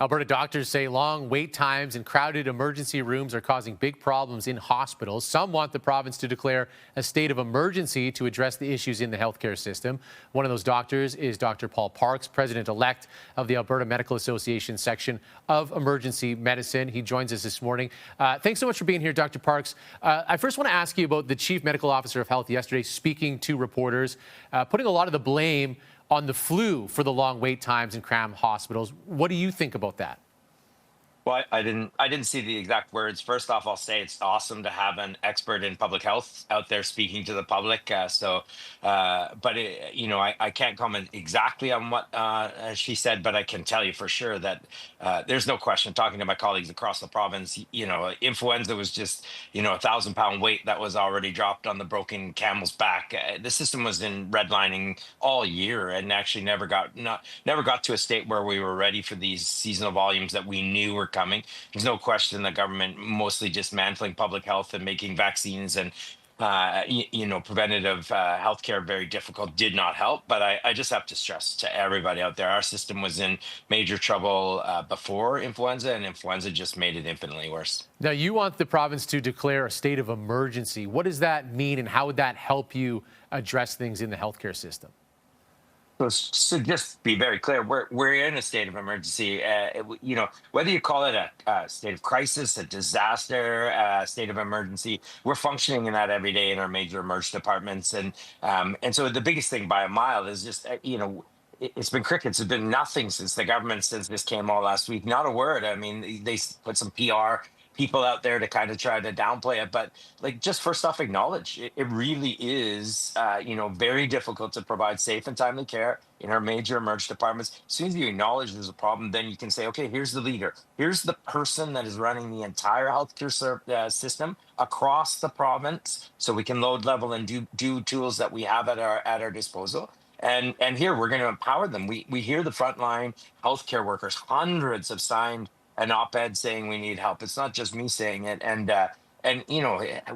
Alberta doctors say long wait times and crowded emergency rooms are causing big problems in hospitals. Some want the province to declare a state of emergency to address the issues in the healthcare system. One of those doctors is Dr. Paul Parks, president-elect of the Alberta Medical Association section of emergency medicine. He joins us this morning. Thanks so much for being here, Dr. Parks. I first want to ask you about the chief medical officer of health yesterday speaking to reporters, putting a lot of the blame on the flu for the long wait times in cram hospitals. What do you think about that? Well, I didn't see the exact words. First off, I'll say it's awesome to have an expert in public health out there speaking to the public. I can't comment exactly on what she said, but I can tell you for sure that there's no question. Talking to my colleagues across the province, influenza was just 1,000-pound weight that was already dropped on the broken camel's back. The system was in redlining all year and actually never got to a state where we were ready for these seasonal volumes that we knew were coming. There's no question the government mostly dismantling public health and making vaccines and preventative healthcare very difficult did not help. But I just have to stress to everybody out there, our system was in major trouble before influenza, and influenza just made it infinitely worse. Now, you want the province to declare a state of emergency. What does that mean, and how would that help you address things in the healthcare system? So just be very clear, we're in a state of emergency. Whether you call it a state of crisis, a disaster, a state of emergency, we're functioning in that every day in our major emerge departments. And so the biggest thing by a mile is just it's been crickets. It's been nothing since the government, since this came all last week. Not a word. I mean, they put some PR people out there to kind of try to downplay it, but just first off, acknowledge it really is very difficult to provide safe and timely care in our major emerge departments. As soon as you acknowledge there's a problem, then you can say, okay, here's the leader, here's the person that is running the entire healthcare system across the province, so we can load level and do tools that we have at our disposal. And here we're going to empower them. We hear the frontline healthcare workers, hundreds have signed an op-ed saying we need help. It's not just me saying it,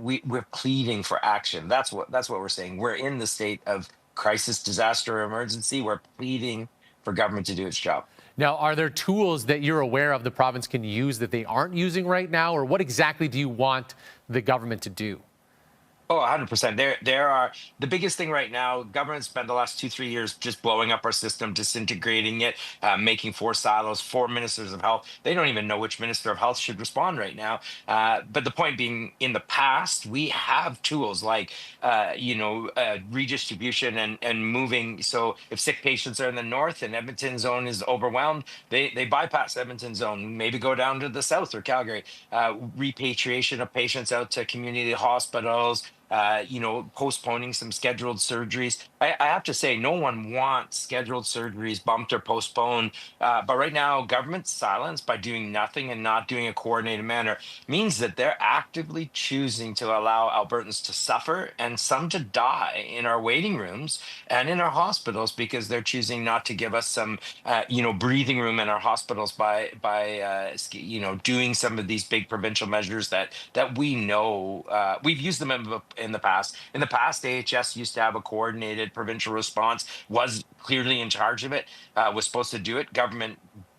we're pleading for action. That's what we're saying. We're in the state of crisis, disaster, or emergency. We're pleading for government to do its job. Now, are there tools that you're aware of the province can use that they aren't using right now, or what exactly do you want the government to do? Oh, 100%. There are the biggest thing right now. Government spent the last 2, 3 years just blowing up our system, disintegrating it, making 4 silos, 4 ministers of health. They don't even know which minister of health should respond right now. But the point being, in the past, we have tools like, redistribution and moving. So if sick patients are in the north and Edmonton zone is overwhelmed, they bypass Edmonton zone, maybe go down to the south or Calgary. Repatriation of patients out to community hospitals. Postponing some scheduled surgeries. I have to say, no one wants scheduled surgeries bumped or postponed. But right now, government silence by doing nothing and not doing a coordinated manner means that they're actively choosing to allow Albertans to suffer and some to die in our waiting rooms and in our hospitals because they're choosing not to give us some, breathing room in our hospitals by doing some of these big provincial measures that we know we've used them in the past. In the past, AHS used to have a coordinated provincial response, was clearly in charge of it, was supposed to do it. Government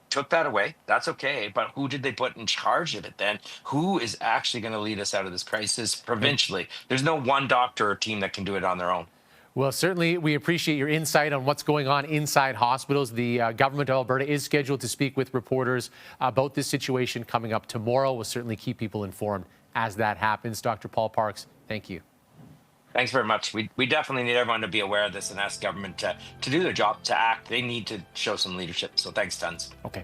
took that away. That's okay. But who did they put in charge of it then? Who is actually going to lead us out of this crisis provincially? There's no one doctor or team that can do it on their own. Well, certainly we appreciate your insight on what's going on inside hospitals. The government of Alberta is scheduled to speak with reporters about this situation coming up tomorrow. We'll certainly keep people informed as that happens. Dr. Paul Parks, thank you. Thanks very much. We definitely need everyone to be aware of this and ask government to do their job, to act. They need to show some leadership. So thanks tons. Okay.